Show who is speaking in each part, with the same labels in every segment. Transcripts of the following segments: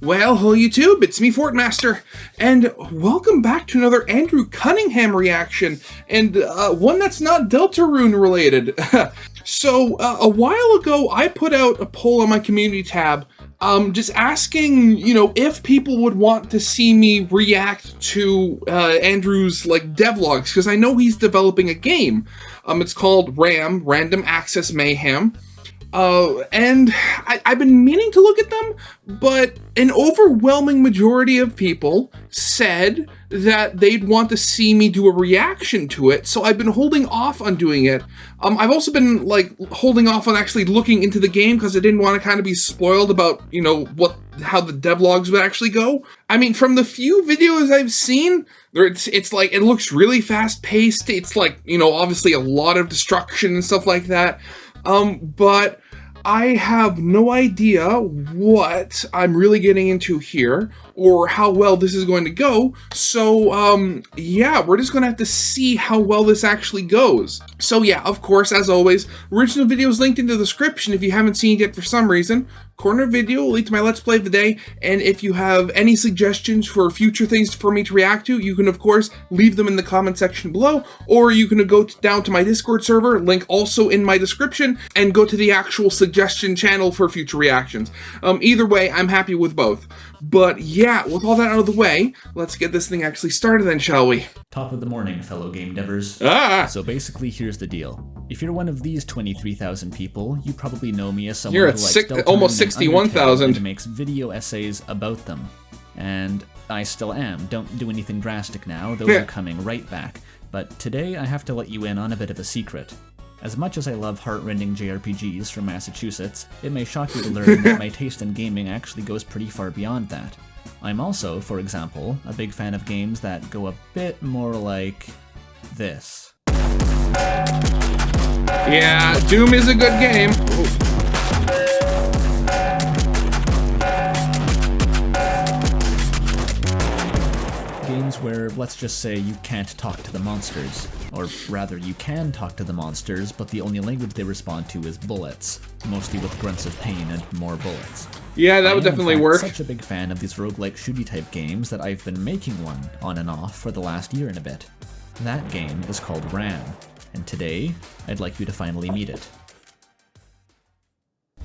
Speaker 1: Well, hello YouTube, it's me, Fortmaster, and welcome back to another Andrew Cunningham reaction, and one that's not Deltarune related. So, a while ago, I put out a poll on my community tab, just asking, if people would want to see me react to Andrew's, devlogs, because I know he's developing a game. It's called RAM, Random Access Mayhem. And I've been meaning to look at them, but an overwhelming majority of people said that they'd want to see me do a reaction to it, so I've been holding off on doing it. I've also been, holding off on actually looking into the game because I didn't want to kind of be spoiled about, how the devlogs would actually go. I mean, from the few videos I've seen, it looks really fast-paced. It's obviously a lot of destruction and stuff like that. But I have no idea what I'm really getting into here, or how well this is going to go, so, yeah, we're just gonna have to see how well this actually goes. So yeah, of course, as always, original video is linked in the description if you haven't seen it yet for some reason. Corner video will lead to my Let's Play of the day, and if you have any suggestions for future things for me to react to, you can of course leave them in the comment section below, or you can go down to my Discord server, link also in my description, and go to the actual suggestion channel for future reactions. Either way, I'm happy with both. But yeah, with all that out of the way, let's get this thing actually started then, shall we?
Speaker 2: Top of the morning, fellow game devers.
Speaker 1: So
Speaker 2: basically, here's the deal. If you're one of these 23,000 people, you probably know me as someone
Speaker 1: you're
Speaker 2: who
Speaker 1: at
Speaker 2: likes Deltarune
Speaker 1: almost 61,000
Speaker 2: and makes video essays about them. And I still am. Don't do anything drastic now, those are coming right back. But today I have to let you in on a bit of a secret. As much as I love heart-rending JRPGs from Massachusetts, it may shock you to learn that my taste in gaming actually goes pretty far beyond that. I'm also, for example, a big fan of games that go a bit more like this.
Speaker 1: Yeah, Doom is a good game.
Speaker 2: Games where, let's just say, you can't talk to the monsters. Or rather, you can talk to the monsters, but the only language they respond to is bullets. Mostly with grunts of pain and more bullets.
Speaker 1: Yeah, that would definitely work.
Speaker 2: I'm such a big fan of these roguelike shooty type games that I've been making one, on and off, for the last year and a bit. That game is called RAM, and today, I'd like you to finally meet it.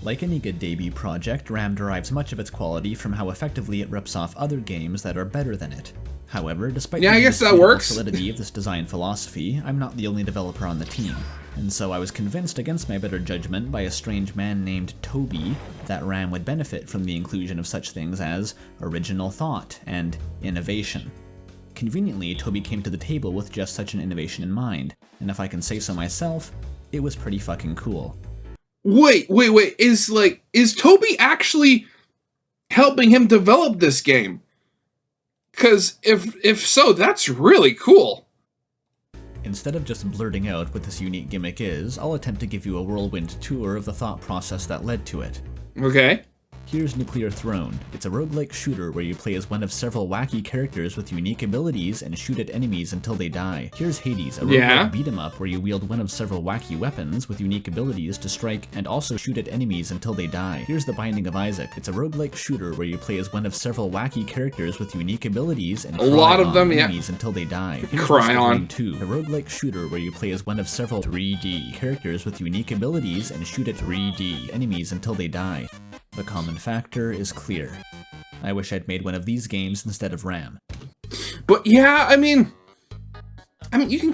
Speaker 2: Like any good debut project, RAM derives much of its quality from how effectively it rips off other games that are better than it. However, despite
Speaker 1: I guess that works.
Speaker 2: The solidity of this design philosophy, I'm not the only developer on the team, and so I was convinced against my better judgment by a strange man named Toby that RAM would benefit from the inclusion of such things as original thought and innovation. Conveniently, Toby came to the table with just such an innovation in mind, and if I can say so myself, it was pretty fucking cool.
Speaker 1: Wait, is Toby actually helping him develop this game? Because if so, that's really cool.
Speaker 2: Instead of just blurting out what this unique gimmick is, I'll attempt to give you a whirlwind tour of the thought process that led to it.
Speaker 1: Okay.
Speaker 2: Here's Nuclear Throne. It's a roguelike shooter where you play as one of several wacky characters with unique abilities and shoot at enemies until they die. Here's Hades, a roguelike beat-em-up where you wield one of several wacky weapons with unique abilities to strike and also shoot at enemies until they die. Here's The Binding of Isaac. It's a roguelike shooter where you play as one of several wacky characters with unique abilities and enemies until they die. Here's Redesigning 2, a roguelike shooter where you play as one of several 3D characters with unique abilities and shoot at 3D enemies until they die. The common factor is clear. I wish I'd made one of these games instead of RAM.
Speaker 1: But yeah, I mean, you can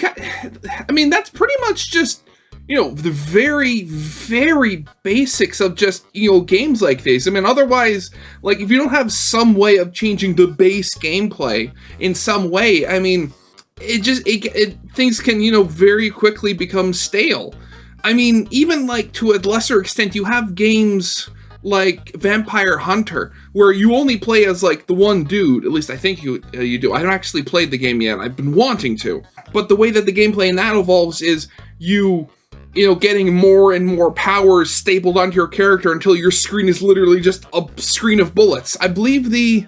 Speaker 1: that's pretty much just, the very, very basics of just, games like this. I mean, otherwise, if you don't have some way of changing the base gameplay in some way, I mean, things can, very quickly become stale. I mean, even, to a lesser extent, you have games like Vampire Hunter, where you only play as, the one dude. At least I think you do. I haven't actually played the game yet. I've been wanting to. But the way that the gameplay in that evolves is getting more and more powers stapled onto your character until your screen is literally just a screen of bullets. I believe the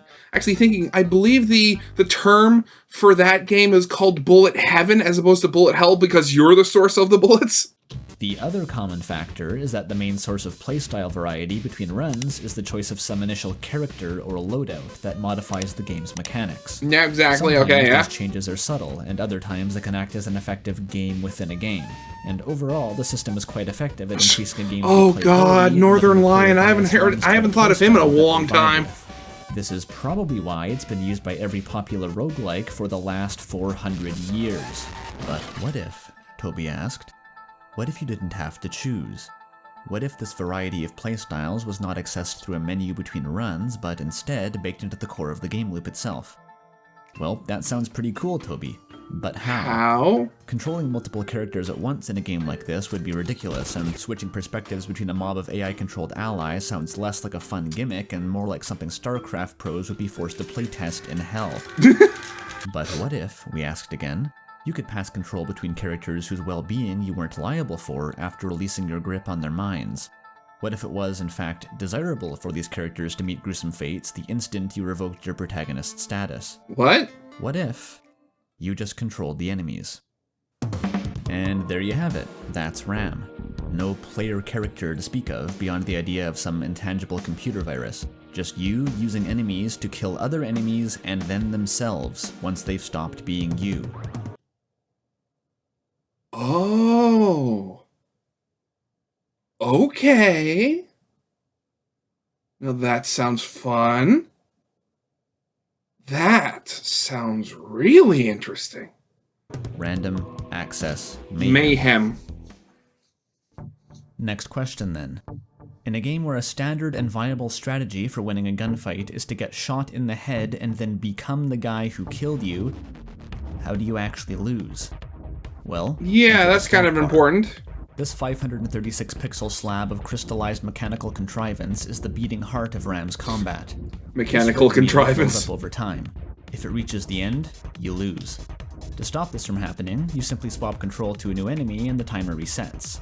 Speaker 1: term for that game is called Bullet Heaven as opposed to Bullet Hell because you're the source of the bullets.
Speaker 2: The other common factor is that the main source of playstyle variety between runs is the choice of some initial character or loadout that modifies the game's mechanics.
Speaker 1: Yeah, exactly.
Speaker 2: Sometimes
Speaker 1: okay, yeah.
Speaker 2: these changes are subtle, and other times they can act as an effective game within a game. And overall, the system is quite effective at increasing a game's
Speaker 1: Oh god,
Speaker 2: playability,
Speaker 1: Northern Lion.
Speaker 2: letting
Speaker 1: I haven't thought of him in a long time.
Speaker 2: This is probably why it's been used by every popular roguelike for the last 400 years. But what if, Toby asked, what if you didn't have to choose? What if this variety of playstyles was not accessed through a menu between runs, but instead baked into the core of the game loop itself? Well, that sounds pretty cool, Toby. But how?
Speaker 1: How?
Speaker 2: Controlling multiple characters at once in a game like this would be ridiculous, and switching perspectives between a mob of AI-controlled allies sounds less like a fun gimmick and more like something StarCraft pros would be forced to playtest in hell. But what if, we asked again, you could pass control between characters whose well-being you weren't liable for after releasing your grip on their minds? What if it was, in fact, desirable for these characters to meet gruesome fates the instant you revoked your protagonist's status?
Speaker 1: What?
Speaker 2: What if you just controlled the enemies? And there you have it. That's RAM. No player character to speak of beyond the idea of some intangible computer virus. Just you using enemies to kill other enemies and then themselves once they've stopped being you.
Speaker 1: Oh. Okay. Now that sounds fun. That sounds really interesting.
Speaker 2: Random access
Speaker 1: mayhem.
Speaker 2: Next question then. In a game where a standard and viable strategy for winning a gunfight is to get shot in the head and then become the guy who killed you, how do you actually lose? Well,
Speaker 1: yeah, that's kind of important.
Speaker 2: This 536 pixel slab of crystallized mechanical contrivance is the beating heart of RAM's combat.
Speaker 1: Mechanical contrivance.
Speaker 2: Builds up over time. If it reaches the end, you lose. To stop this from happening, you simply swap control to a new enemy and the timer resets.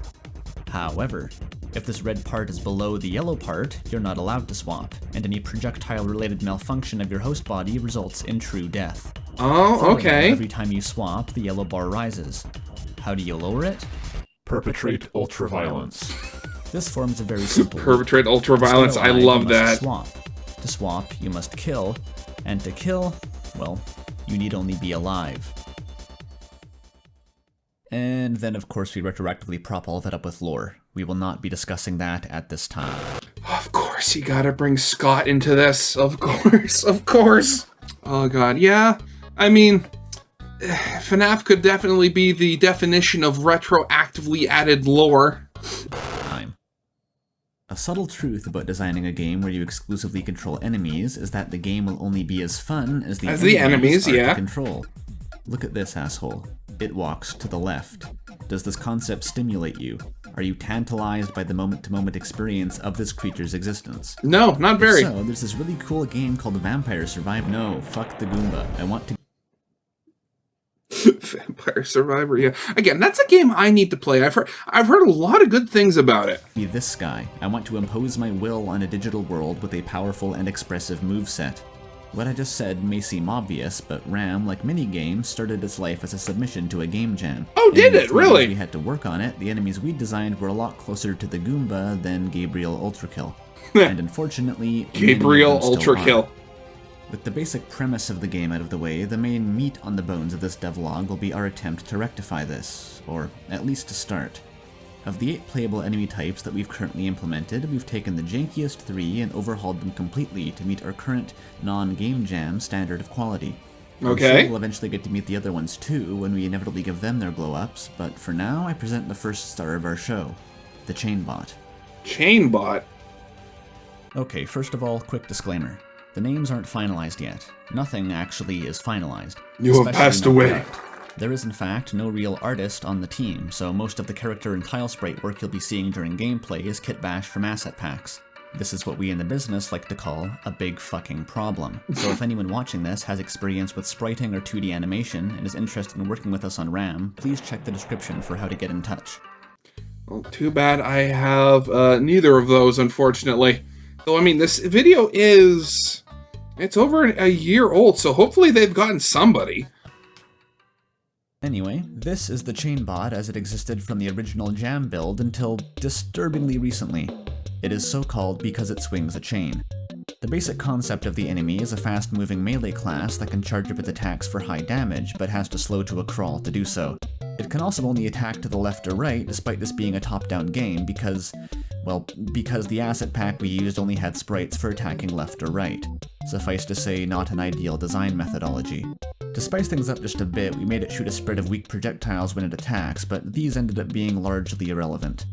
Speaker 2: However, if this red part is below the yellow part, you're not allowed to swap, and any projectile-related malfunction of your host body results in true death.
Speaker 1: Oh, okay.
Speaker 2: Every time you swap, the yellow bar rises. How do you lower it?
Speaker 3: Perpetrate ultraviolence.
Speaker 2: This forms a very simple
Speaker 1: Perpetrate ultraviolence, I love that.
Speaker 2: Swap. To swap, you must kill, and to kill, well, you need only be alive. And then, of course, we retroactively prop all of that up with lore. We will not be discussing that at this time.
Speaker 1: Of course, you gotta bring Scott into this. Of course, of course. Oh god, yeah. I mean, FNAF could definitely be the definition of retroactively added lore.
Speaker 2: A subtle truth about designing a game where you exclusively control enemies is that the game will only be as fun as the enemies are to control. Look at this asshole. It walks to the left. Does this concept stimulate you? Are you tantalized by the moment-to-moment experience of this creature's existence?
Speaker 1: No, not very.
Speaker 2: So, there's this really cool game called Vampire Survivor. No, fuck the Goomba. I want to...
Speaker 1: Vampire Survivor, yeah. Again, that's a game I need to play. I've heard a lot of good things about it.
Speaker 2: Be this guy. I want to impose my will on a digital world with a powerful and expressive moveset. What I just said may seem obvious, but RAM, like many games, started its life as a submission to a game jam.
Speaker 1: Oh, did it? Really?
Speaker 2: We had to work on it. The enemies we designed were a lot closer to the Goomba than Gabriel Ultrakill. And unfortunately,
Speaker 1: Gabriel Ultrakill.
Speaker 2: With the basic premise of the game out of the way, the main meat on the bones of this devlog will be our attempt to rectify this, or at least to start. Of the 8 playable enemy types that we've currently implemented, we've taken the jankiest 3 and overhauled them completely to meet our current non-game jam standard of quality.
Speaker 1: Okay.
Speaker 2: I'm sure we'll eventually get to meet the other ones too when we inevitably give them their glow-ups, but for now I present the first star of our show, the Chainbot.
Speaker 1: Chainbot?
Speaker 2: Okay, first of all, quick disclaimer. The names aren't finalized yet. Nothing actually is finalized.
Speaker 1: You have passed away.
Speaker 2: Correct. There is in fact no real artist on the team, so most of the character and tile sprite work you'll be seeing during gameplay is kitbashed from asset packs. This is what we in the business like to call a big fucking problem. So if anyone watching this has experience with spriting or 2D animation and is interested in working with us on RAM, please check the description for how to get in touch.
Speaker 1: Well, too bad I have neither of those, unfortunately. Though, I mean, this video is... It's over a year old, so hopefully they've gotten somebody.
Speaker 2: Anyway, this is the chainbot as it existed from the original Jam build until disturbingly recently. It is so called because it swings a chain. The basic concept of the enemy is a fast-moving melee class that can charge up its attacks for high damage, but has to slow to a crawl to do so. It can also only attack to the left or right, despite this being a top-down game because the asset pack we used only had sprites for attacking left or right. Suffice to say, not an ideal design methodology. To spice things up just a bit, we made it shoot a spread of weak projectiles when it attacks, but these ended up being largely irrelevant.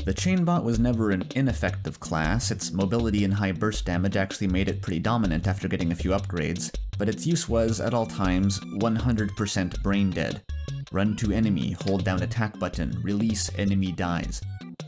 Speaker 2: The chainbot was never an ineffective class. Its mobility and high burst damage actually made it pretty dominant after getting a few upgrades, but its use was, at all times, 100% brain dead. Run to enemy, hold down attack button, release, enemy dies.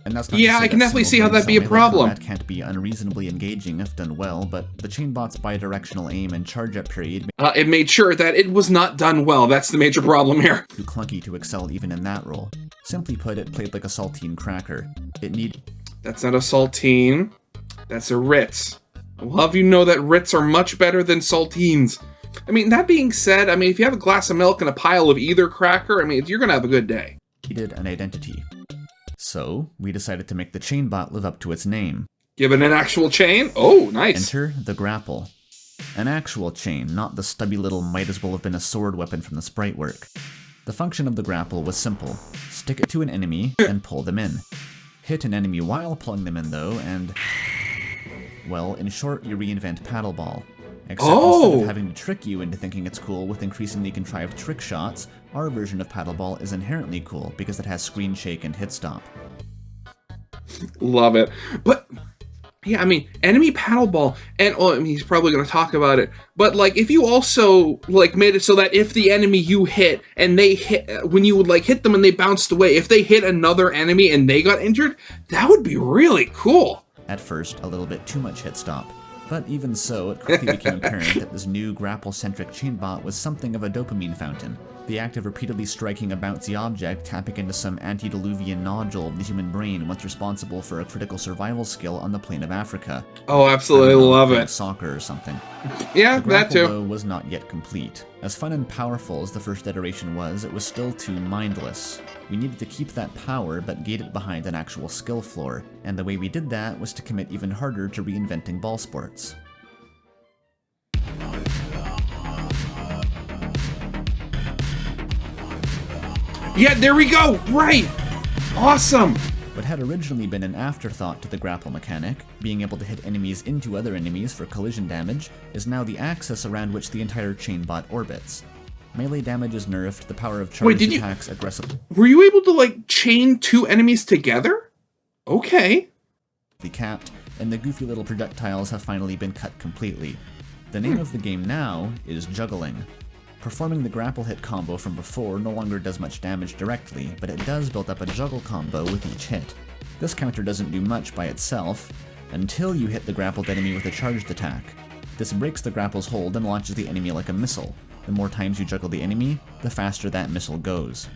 Speaker 2: And that's not
Speaker 1: I can definitely see how that'd be a problem.
Speaker 2: That can't be unreasonably engaging if done well, but the chainbot's bidirectional aim and charge-up period
Speaker 1: it made sure that it was not done well. That's the major problem here.
Speaker 2: too clunky to excel even in that role. Simply put, it played like a saltine cracker.
Speaker 1: That's not a saltine. That's a Ritz. I'll have you know that Ritz are much better than saltines. I mean, that being said, if you have a glass of milk and a pile of either cracker, you're gonna have a good day.
Speaker 2: Needed an identity. So, we decided to make the chainbot live up to its name.
Speaker 1: Give it an actual chain? Oh, nice.
Speaker 2: Enter the grapple. An actual chain, not the stubby little might as well have been a sword weapon from the sprite work. The function of the grapple was simple. Stick it to an enemy and pull them in. Hit an enemy while pulling them in though, and... well, in short, you reinvent paddleball. Except instead of having to trick you into thinking it's cool with increasingly contrived trick shots, our version of paddleball is inherently cool because it has screen shake and hit stop.
Speaker 1: Love it. But, yeah, enemy paddleball, and he's probably going to talk about it, but, if you also, made it so that if the enemy you hit, and they hit, when you would, hit them and they bounced away, if they hit another enemy and they got injured, that would be really cool.
Speaker 2: At first, a little bit too much hit stop. But even so, it quickly became apparent that this new grapple-centric chainbot was something of a dopamine fountain. The act of repeatedly striking a bouncy object, tapping into some antediluvian nodule of the human brain, was responsible for a critical survival skill on the plain of Africa.
Speaker 1: Oh, absolutely love it.
Speaker 2: Soccer or something.
Speaker 1: Yeah,
Speaker 2: the grapple,
Speaker 1: that too.
Speaker 2: Though, was not yet complete. As fun and powerful as the first iteration was, it was still too mindless. We needed to keep that power, but gate it behind an actual skill floor, and the way we did that was to commit even harder to reinventing ball sports.
Speaker 1: Yeah, there we go! Right! Awesome!
Speaker 2: What had originally been an afterthought to the grapple mechanic, being able to hit enemies into other enemies for collision damage, is now the axis around which the entire chainbot orbits. Melee damage is nerfed, the power of charged attacks aggressively.
Speaker 1: Were you able to, chain two enemies together? Okay.
Speaker 2: Capped, and the goofy little projectiles have finally been cut completely. The name of the game now is juggling. Performing the grapple hit combo from before no longer does much damage directly, but it does build up a juggle combo with each hit. This counter doesn't do much by itself, until you hit the grappled enemy with a charged attack. This breaks the grapple's hold and launches the enemy like a missile. The more times you juggle the enemy, the faster that missile goes.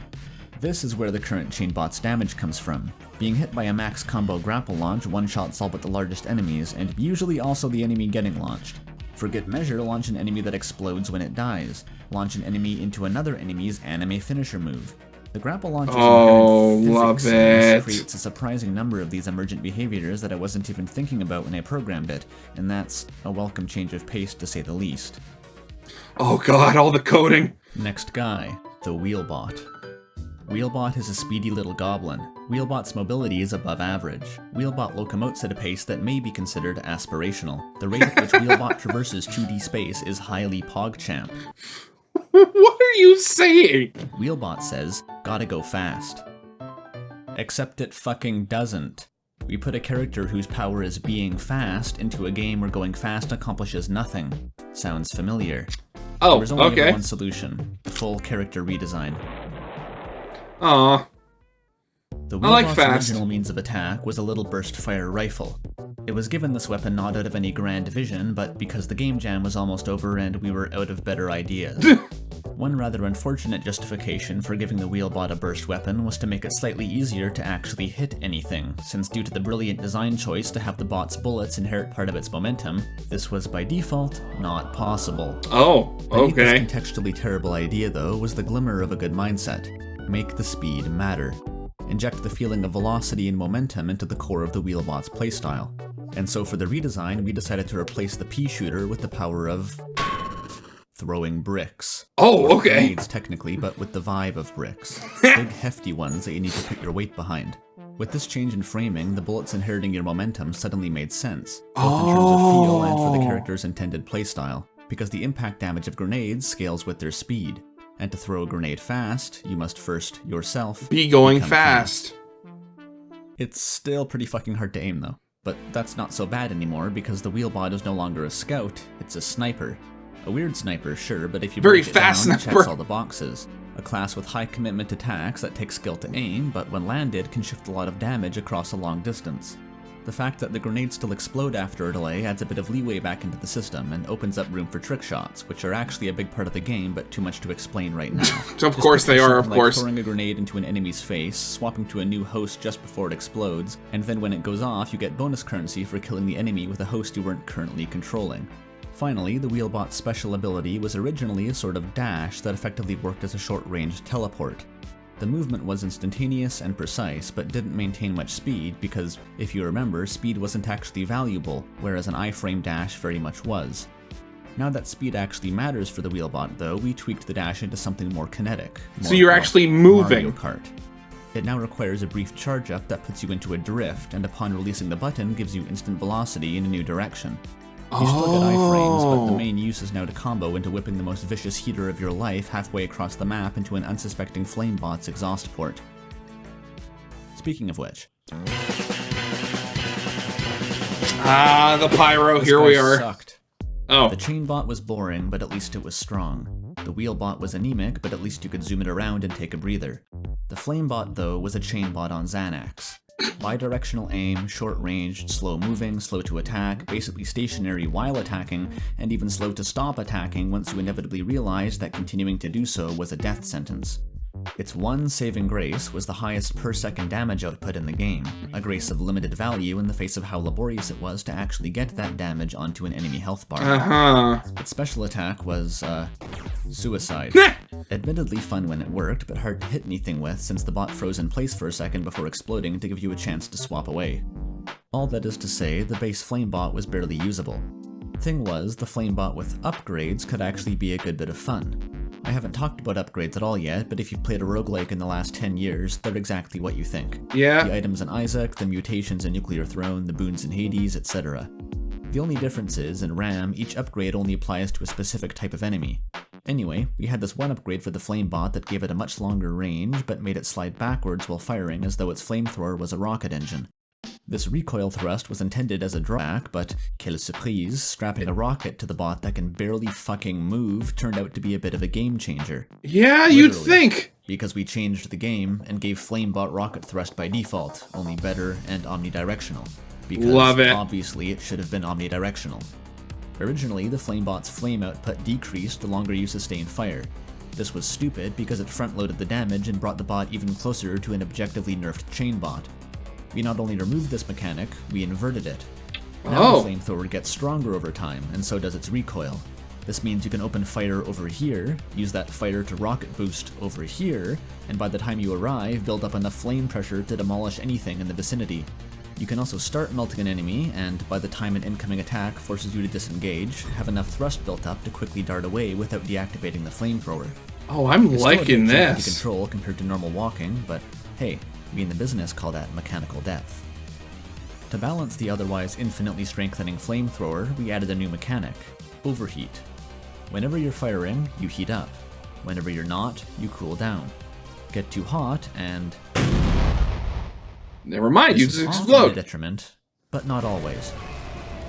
Speaker 2: This is where the current chainbot's damage comes from. Being hit by a max combo grapple launch one-shots all but the largest enemies, and usually also the enemy getting launched. For good measure, launch an enemy that explodes when it dies. Launch an enemy into another enemy's anime finisher move. The grapple launcher's inherent physics creates a surprising number of these emergent behaviors that I wasn't even thinking about when I programmed it, and that's a welcome change of pace to say the least.
Speaker 1: Oh god, all the coding!
Speaker 2: Next guy, the Wheelbot. Wheelbot is a speedy little goblin. Wheelbot's mobility is above average. Wheelbot locomotes at a pace that may be considered aspirational. The rate at which Wheelbot traverses 2D space is highly PogChamp.
Speaker 1: What are you saying?
Speaker 2: Wheelbot says, gotta go fast. Except it fucking doesn't. We put a character whose power is being fast into a game where going fast accomplishes nothing. Sounds familiar.
Speaker 1: Oh,
Speaker 2: there was only
Speaker 1: okay.
Speaker 2: one solution. Full character redesign.
Speaker 1: Aww.
Speaker 2: The
Speaker 1: I like
Speaker 2: Wheelbot's
Speaker 1: fast.
Speaker 2: original means of attack was a little burst fire rifle. It was given this weapon not out of any grand vision, but because the game jam was almost over and we were out of better ideas. One rather unfortunate justification for giving the Wheelbot a burst weapon was to make it slightly easier to actually hit anything, since due to the brilliant design choice to have the bot's bullets inherit part of its momentum, this was by default not possible.
Speaker 1: Oh, okay.
Speaker 2: This contextually terrible idea, though, was the glimmer of a good mindset. Make the speed matter. Inject the feeling of velocity and momentum into the core of the Wheelbot's playstyle. And so for the redesign, we decided to replace the pea shooter with the power of throwing bricks.
Speaker 1: Oh, okay.
Speaker 2: Grenades, technically, but with the vibe of bricks. Big, hefty ones that you need to put your weight behind. With this change in framing, the bullets inheriting your momentum suddenly made sense, both in terms of feel and for the character's intended playstyle, because the impact damage of grenades scales with their speed. And to throw a grenade fast, you must first, yourself,
Speaker 1: be going fast.
Speaker 2: It's still pretty fucking hard to aim, though. But that's not so bad anymore, because the Wheelbot is no longer a scout, it's a sniper. A weird sniper, sure, but if you break it down, it checks all the boxes. A class with high commitment attacks that take skill to aim, but when landed can shift a lot of damage across a long distance. The fact that the grenades still explode after a delay adds a bit of leeway back into the system and opens up room for trick shots, which are actually a big part of the game, but too much to explain right now.
Speaker 1: Of course they are, of course.
Speaker 2: Throwing a grenade into an enemy's face, swapping to a new host just before it explodes, and then when it goes off, you get bonus currency for killing the enemy with a host you weren't currently controlling. Finally, the Wheelbot's special ability was originally a sort of dash that effectively worked as a short-range teleport. The movement was instantaneous and precise, but didn't maintain much speed because, if you remember, speed wasn't actually valuable, whereas an iframe dash very much was. Now that speed actually matters for the Wheelbot, though, we tweaked the dash into something more kinetic.
Speaker 1: So you're actually moving.
Speaker 2: Mario Kart. It now requires a brief charge-up that puts you into a drift, and upon releasing the button gives you instant velocity in a new direction. You still get iframes, but the main use is now to combo into whipping the most vicious heater of your life halfway across the map into an unsuspecting Flamebot's exhaust port. Speaking of which...
Speaker 1: the pyro, here we are.
Speaker 2: Sucked.
Speaker 1: Oh.
Speaker 2: The Chainbot was boring, but at least it was strong. The Wheelbot was anemic, but at least you could zoom it around and take a breather. The Flamebot, though, was a Chainbot on Xanax. Bidirectional aim, short-ranged, slow-moving, slow to attack, basically stationary while attacking, and even slow to stop attacking once you inevitably realized that continuing to do so was a death sentence. Its one saving grace was the highest per-second damage output in the game, a grace of limited value in the face of how laborious it was to actually get that damage onto an enemy health bar. Its special attack was, suicide. Admittedly fun when it worked, but hard to hit anything with since the bot froze in place for a second before exploding to give you a chance to swap away. All that is to say, the base Flamebot was barely usable. Thing was, the Flamebot with upgrades could actually be a good bit of fun. I haven't talked about upgrades at all yet, but if you've played a roguelike in the last 10 years, they're exactly what you think.
Speaker 1: Yeah.
Speaker 2: The items in Isaac, the mutations in Nuclear Throne, the boons in Hades, etc. The only difference is, in RAM, each upgrade only applies to a specific type of enemy. Anyway, we had this one upgrade for the Flamebot that gave it a much longer range, but made it slide backwards while firing as though its flamethrower was a rocket engine. This recoil thrust was intended as a drawback, but, quelle surprise, strapping a rocket to the bot that can barely fucking move turned out to be a bit of a game changer.
Speaker 1: Yeah,
Speaker 2: Literally,
Speaker 1: you'd think!
Speaker 2: Because we changed the game and gave Flamebot rocket thrust by default, only better and omnidirectional. Because,
Speaker 1: love it.
Speaker 2: Obviously, it should have been omnidirectional. Originally, the Flamebot's flame output decreased the longer you sustained fire. This was stupid because it front-loaded the damage and brought the bot even closer to an objectively nerfed chainbot. We not only removed this mechanic, we inverted it. Now the flamethrower gets stronger over time, and so does its recoil. This means you can open fire over here, use that fire to rocket boost over here, and by the time you arrive, build up enough flame pressure to demolish anything in the vicinity. You can also start melting an enemy, and by the time an incoming attack forces you to disengage, have enough thrust built up to quickly dart away without deactivating the flamethrower.
Speaker 1: Oh, I'm liking this.
Speaker 2: To control compared to normal walking, but hey, we in the business call that mechanical depth. To balance the otherwise infinitely strengthening flamethrower, we added a new mechanic, overheat. Whenever you're firing, you heat up. Whenever you're not, you cool down. Get too hot, and...
Speaker 1: Never mind, you just explode.
Speaker 2: A detriment, but not always.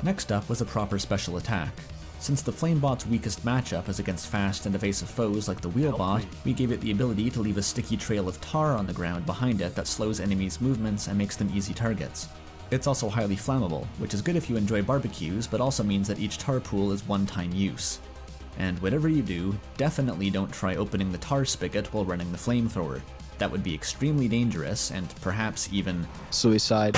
Speaker 2: Next up was a proper special attack. Since the Flamebot's weakest matchup is against fast and evasive foes like the Wheelbot, we gave it the ability to leave a sticky trail of tar on the ground behind it that slows enemies' movements and makes them easy targets. It's also highly flammable, which is good if you enjoy barbecues, but also means that each tar pool is one-time use. And whatever you do, definitely don't try opening the tar spigot while running the flamethrower. That would be extremely dangerous, and perhaps even...
Speaker 4: suicide.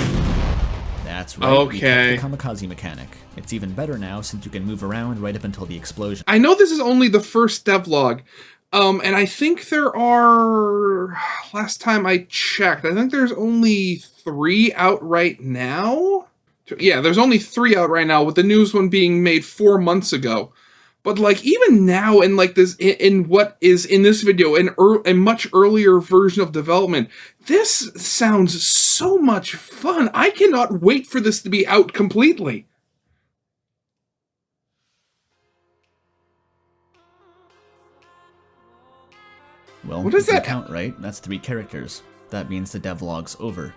Speaker 2: That's right,
Speaker 1: okay.
Speaker 2: We kept the kamikaze mechanic. It's even better now since you can move around right up until the explosion.
Speaker 1: I know this is only the first devlog, and I think there are... Last time I checked, I think there's only 3 out right now? Yeah, there's only 3 out right now, with the newest one being made 4 months ago. But like even now, in like this, in what is in this video, a much earlier version of development, this sounds so much fun. I cannot wait for this to be out completely.
Speaker 2: Well,
Speaker 1: what is that?
Speaker 2: Count right? That's 3 characters. That means the devlog's over.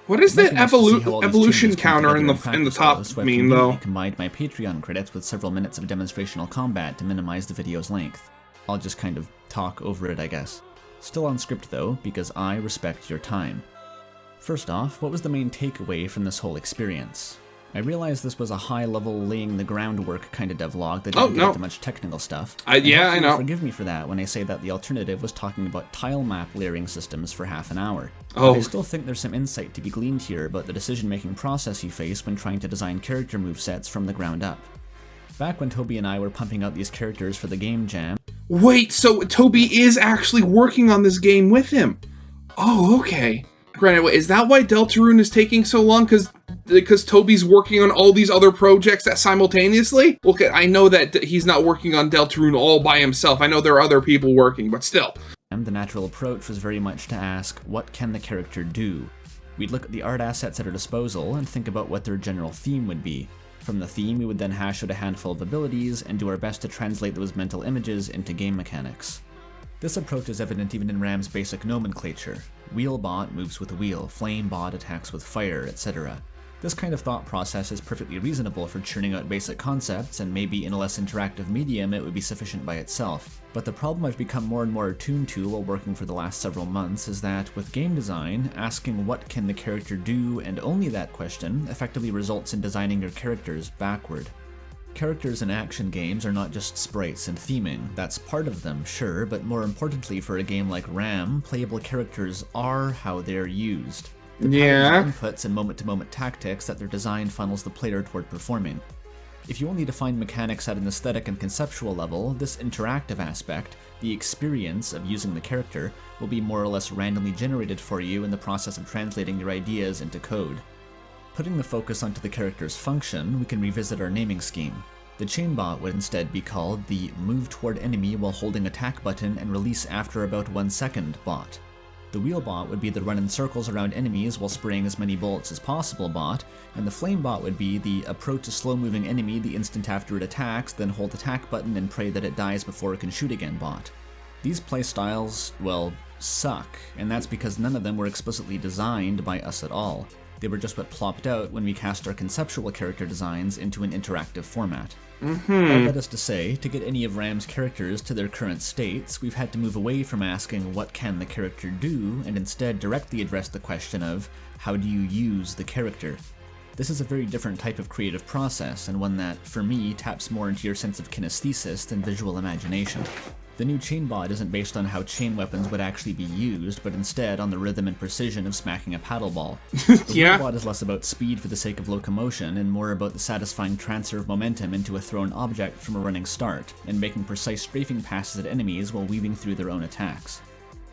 Speaker 1: What is that evolution counter in the top mean, though?
Speaker 2: I combined my Patreon credits with several minutes of demonstrational combat to minimize the video's length. I'll just kind of talk over it, I guess. Still on script, though, because I respect your time. First off, what was the main takeaway from this whole experience? I realized this was a high-level laying the groundwork kind of devlog that didn't get into much technical stuff.
Speaker 1: Yeah, I know.
Speaker 2: Forgive me for that when I say that the alternative was talking about tile map layering systems for half an hour.
Speaker 1: Oh.
Speaker 2: But I still think there's some insight to be gleaned here about the decision-making process you face when trying to design character movesets from the ground up. Back when Toby and I were pumping out these characters for the game jam...
Speaker 1: Wait, so Toby is actually working on this game with him? Oh, okay. Granted, is that why Deltarune is taking so long? Because Toby's working on all these other projects simultaneously? Okay, I know that he's not working on Deltarune all by himself. I know there are other people working, but still.
Speaker 2: The natural approach was very much to ask, what can the character do? We'd look at the art assets at our disposal and think about what their general theme would be. From the theme, we would then hash out a handful of abilities and do our best to translate those mental images into game mechanics. This approach is evident even in Ram's basic nomenclature. Wheelbot moves with a wheel, Flamebot attacks with fire, etc. This kind of thought process is perfectly reasonable for churning out basic concepts, and maybe in a less interactive medium it would be sufficient by itself. But the problem I've become more and more attuned to while working for the last several months is that, with game design, asking what can the character do, and only that question, effectively results in designing your characters backward. Characters in action games are not just sprites and theming. That's part of them, sure, but more importantly for a game like Ram, playable characters are how they're used.
Speaker 1: Yeah.
Speaker 2: Inputs and moment-to-moment tactics that their design funnels the player toward performing. If you only define mechanics at an aesthetic and conceptual level, this interactive aspect, the experience of using the character, will be more or less randomly generated for you in the process of translating your ideas into code. Putting the focus onto the character's function, we can revisit our naming scheme. The chainbot would instead be called the move toward enemy while holding attack button and release after about 1 second bot. The wheelbot would be the run in circles around enemies while spraying as many bullets as possible bot, and the flamebot would be the approach a slow moving enemy the instant after it attacks, then hold attack button and pray that it dies before it can shoot again bot. These playstyles, well, suck, and that's because none of them were explicitly designed by us at all. They were just what plopped out when we cast our conceptual character designs into an interactive format. All that is to say, to get any of Ram's characters to their current states, we've had to move away from asking what can the character do, and instead directly address the question of how do you use the character. This is a very different type of creative process, and one that, for me, taps more into your sense of kinesthesis than visual imagination. The new chainbot isn't based on how chain weapons would actually be used, but instead on the rhythm and precision of smacking a paddleball. The
Speaker 1: Yeah.
Speaker 2: wheelbot is less about speed for the sake of locomotion, and more about the satisfying transfer of momentum into a thrown object from a running start, and making precise strafing passes at enemies while weaving through their own attacks.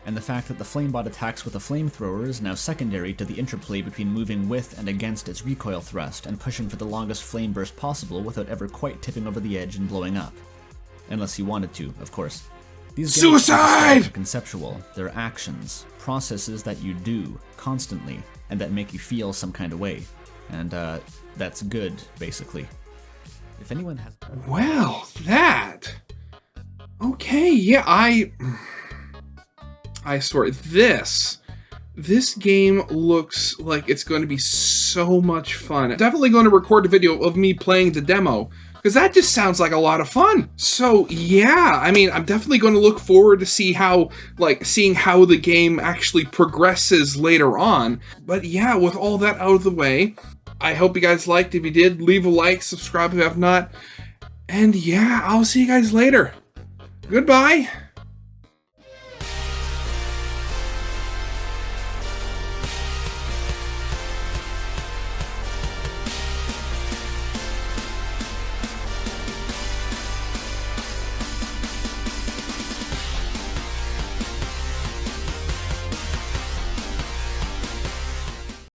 Speaker 2: And the fact that the flamebot attacks with a flamethrower is now secondary to the interplay between moving with and against its recoil thrust, and pushing for the longest flame burst possible without ever quite tipping over the edge and blowing up. Unless you wanted to, of course. These
Speaker 1: Suicide!
Speaker 2: are conceptual. They're actions, processes that you do constantly, and that make you feel some kind of way. And that's good, basically. If anyone has...
Speaker 1: Well, that... Okay, yeah, I swear, this game looks like it's going to be so much fun. I'm definitely going to record a video of me playing the demo, because that just sounds like a lot of fun. So yeah, I mean, I'm definitely going to look forward to seeing how the game actually progresses later on. But yeah, with all that out of the way, I hope you guys liked. If you did, leave a like, subscribe if you have not. And yeah, I'll see you guys later. Goodbye.